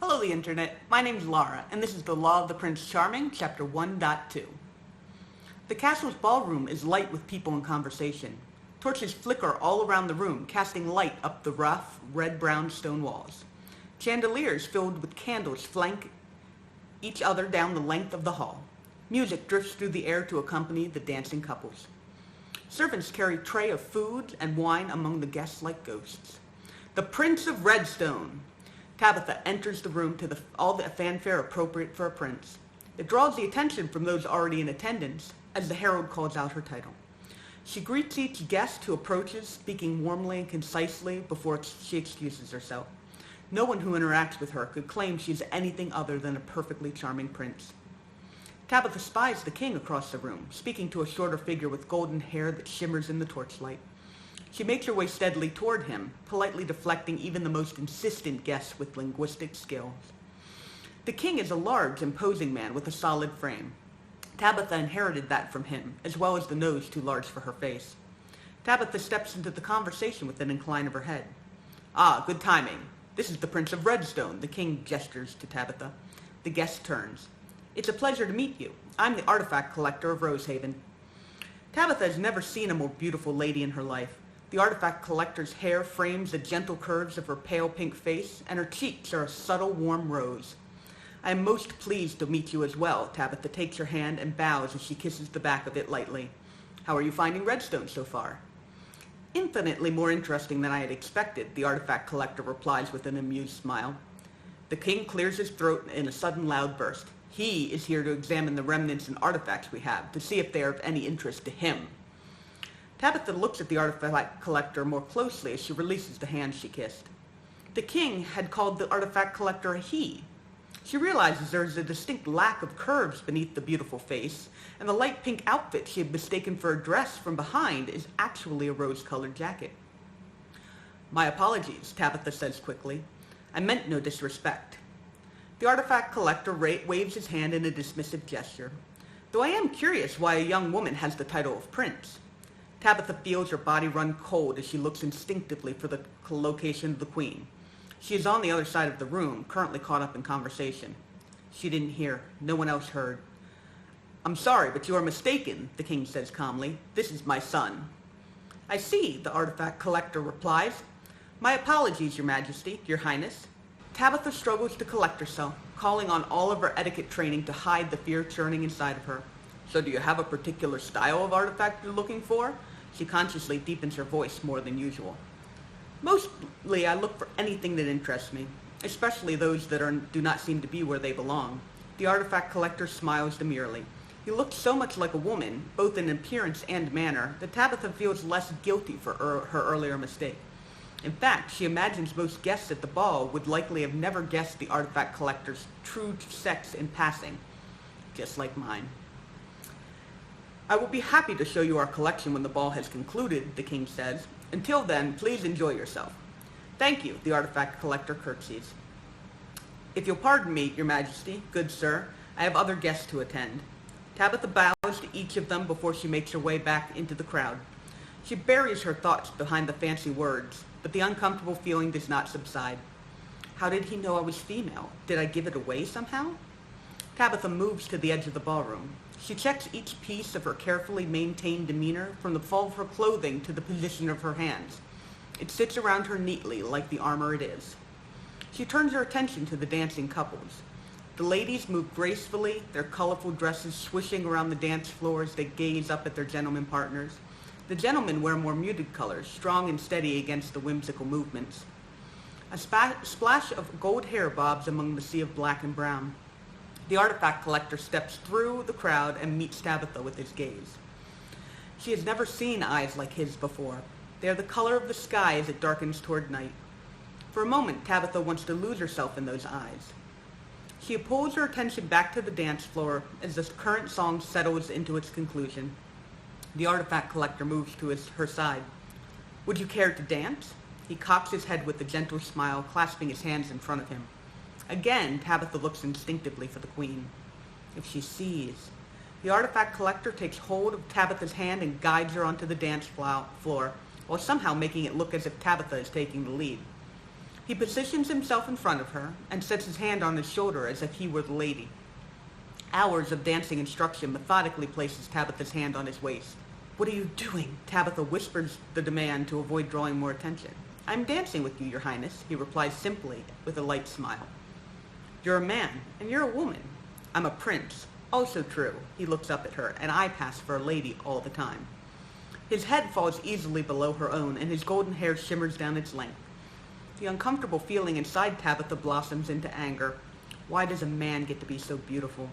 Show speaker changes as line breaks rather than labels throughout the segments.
Hello, the Internet. My name's Laura, and this is The Law of the Prince Charming, Chapter 1.2. The castle's ballroom is light with people in conversation. Torches flicker all around the room, casting light up the rough, red-brown stone walls. Chandeliers filled with candles flank each other down the length of the hall. Music drifts through the air to accompany the dancing couples. Servants carry tray of food and wine among the guests like ghosts. The Prince of Redstone! Tabitha enters the room to all the fanfare appropriate for a prince. It draws the attention from those already in attendance as the herald calls out her title. She greets each guest who approaches, speaking warmly and concisely before she excuses herself. No one who interacts with her could claim she is anything other than a perfectly charming prince. Tabitha spies the king across the room, speaking to a shorter figure with golden hair that shimmers in the torchlight. She makes her way steadily toward him, politely deflecting even the most insistent guests with linguistic skills. The king is a large, imposing man with a solid frame. Tabitha inherited that from him, as well as the nose too large for her face. Tabitha steps into the conversation with an incline of her head. "Ah, good timing. This is the Prince of Redstone," the king gestures to Tabitha. The guest turns. "It's a pleasure to meet you. I'm the artifact collector of Rosehaven." Tabitha has never seen a more beautiful lady in her life. The artifact collector's hair frames the gentle curves of her pale pink face, and her cheeks are a subtle, warm rose. "I am most pleased to meet you as well." Tabitha takes her hand and bows as she kisses the back of it lightly. "How are you finding Redstone so far?" "Infinitely more interesting than I had expected," the artifact collector replies with an amused smile. The king clears his throat in a sudden loud burst. "He is here to examine the remnants and artifacts we have, to see if they are of any interest to him." Tabitha looks at the artifact collector more closely as she releases the hand she kissed. The king had called the artifact collector a he. She realizes there is a distinct lack of curves beneath the beautiful face, and the light pink outfit she had mistaken for a dress from behind is actually a rose-colored jacket. "My apologies," Tabitha says quickly. "I meant no disrespect." The artifact collector waves his hand in a dismissive gesture. "Though I am curious why a young woman has the title of prince." Tabitha feels her body run cold as she looks instinctively for the location of the queen. She is on the other side of the room, currently caught up in conversation. She didn't hear. No one else heard. "I'm sorry, but you are mistaken," the king says calmly. "This is my son." "I see," the artifact collector replies. "My apologies, your majesty, your highness." Tabitha struggles to collect herself, calling on all of her etiquette training to hide the fear churning inside of her. "So do you have a particular style of artifact you're looking for?" She consciously deepens her voice more than usual. "Mostly I look for anything that interests me, especially those that do not seem to be where they belong." The artifact collector smiles demurely. He looks so much like a woman, both in appearance and manner, that Tabitha feels less guilty for her earlier mistake. In fact, she imagines most guests at the ball would likely have never guessed the artifact collector's true sex in passing, just like mine. "I will be happy to show you our collection when the ball has concluded," the king says. "Until then, please enjoy yourself." "Thank you," the artifact collector curtsies. "If you'll pardon me, your majesty, good sir, I have other guests to attend." Tabitha bows to each of them before she makes her way back into the crowd. She buries her thoughts behind the fancy words, but the uncomfortable feeling does not subside. How did he know I was female? Did I give it away somehow? Tabitha moves to the edge of the ballroom. She checks each piece of her carefully maintained demeanor, from the fall of her clothing to the position of her hands. It sits around her neatly, like the armor it is. She turns her attention to the dancing couples. The ladies move gracefully, their colorful dresses swishing around the dance floor as they gaze up at their gentleman partners. The gentlemen wear more muted colors, strong and steady against the whimsical movements. A splash of gold hair bobs among the sea of black and brown. The artifact collector steps through the crowd and meets Tabitha with his gaze. She has never seen eyes like his before. They are the color of the sky as it darkens toward night. For a moment, Tabitha wants to lose herself in those eyes. She pulls her attention back to the dance floor as the current song settles into its conclusion. The artifact collector moves to her side. "Would you care to dance?" He cocks his head with a gentle smile, clasping his hands in front of him. Again, Tabitha looks instinctively for the queen. If she sees. The artifact collector takes hold of Tabitha's hand and guides her onto the dance floor, while somehow making it look as if Tabitha is taking the lead. He positions himself in front of her and sets his hand on his shoulder as if he were the lady. Hours of dancing instruction methodically places Tabitha's hand on his waist. "What are you doing?" Tabitha whispers the demand to avoid drawing more attention. "I'm dancing with you, Your Highness," he replies simply with a light smile. "You're a man, and you're a woman." "I'm a prince." "Also true." He looks up at her, and I pass for a lady all the time. His head falls easily below her own, and his golden hair shimmers down its length. The uncomfortable feeling inside Tabitha blossoms into anger. Why does a man get to be so beautiful?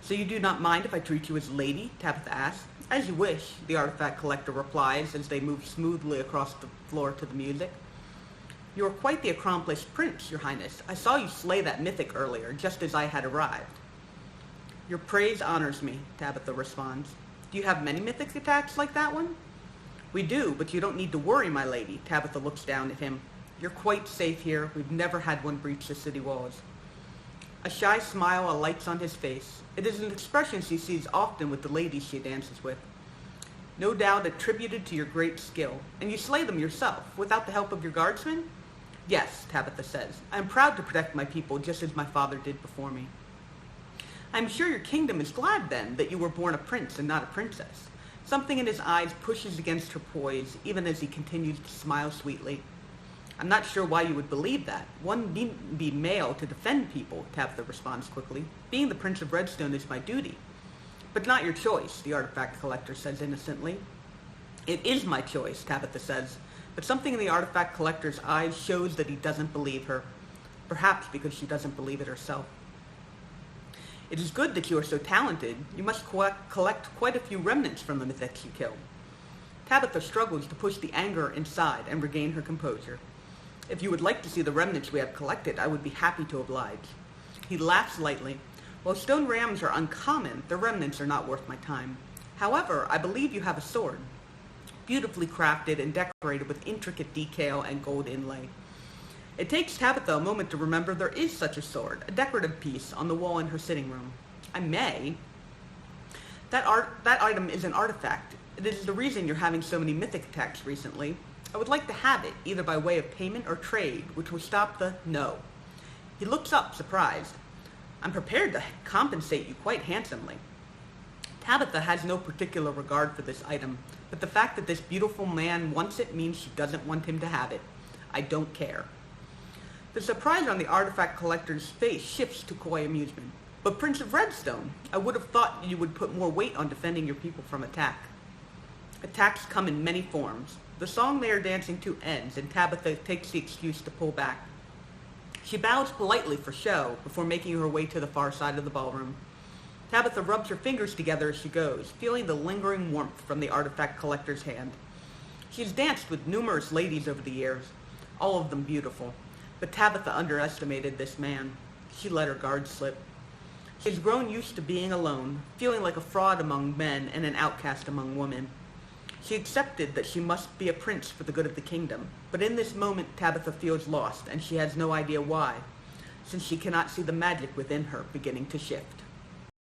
"So you do not mind if I treat you as lady?" Tabitha asks. "As you wish," the artifact collector replies as they move smoothly across the floor to the music. "You are quite the accomplished prince, Your Highness. I saw you slay that mythic earlier, just as I had arrived." "Your praise honors me," Tabitha responds. "Do you have many mythic attacks like that one?" "We do, but you don't need to worry, my lady." Tabitha looks down at him. "You're quite safe here. We've never had one breach the city walls." A shy smile alights on his face. It is an expression she sees often with the ladies she dances with. "No doubt attributed to your great skill. And you slay them yourself, without the help of your guardsmen?" "Yes," Tabitha says. "I am proud to protect my people just as my father did before me." "I am sure your kingdom is glad, then, that you were born a prince and not a princess." Something in his eyes pushes against her poise, even as he continues to smile sweetly. "I'm not sure why you would believe that. One needn't be male to defend people," Tabitha responds quickly. "Being the Prince of Redstone is my duty." "But not your choice," the artifact collector says innocently. "It is my choice," Tabitha says, but something in the artifact collector's eyes shows that he doesn't believe her, perhaps because she doesn't believe it herself. "It is good that you are so talented. You must collect quite a few remnants from the mythics you killed." Tabitha struggles to push the anger inside and regain her composure. "If you would like to see the remnants we have collected, I would be happy to oblige." He laughs lightly. "While stone rams are uncommon, the remnants are not worth my time. However, I believe you have a sword, beautifully crafted and decorated with intricate detail and gold inlay." It takes Tabitha a moment to remember there is such a sword, a decorative piece, on the wall in her sitting room. "I may." That item is an artifact. It is the reason you're having so many mythic attacks recently. I would like to have it, either by way of payment or trade, which will stop the no. He looks up, surprised. "I'm prepared to compensate you quite handsomely." Tabitha has no particular regard for this item, but the fact that this beautiful man wants it means she doesn't want him to have it. "I don't care." The surprise on the artifact collector's face shifts to coy amusement. "But Prince of Redstone, I would have thought you would put more weight on defending your people from attack." Attacks come in many forms. The song they are dancing to ends, and Tabitha takes the excuse to pull back. She bows politely for show before making her way to the far side of the ballroom. Tabitha rubs her fingers together as she goes, feeling the lingering warmth from the artifact collector's hand. She has danced with numerous ladies over the years, all of them beautiful. But Tabitha underestimated this man. She let her guard slip. She has grown used to being alone, feeling like a fraud among men and an outcast among women. She accepted that she must be a prince for the good of the kingdom, but in this moment Tabitha feels lost, and she has no idea why, since she cannot see the magic within her beginning to shift.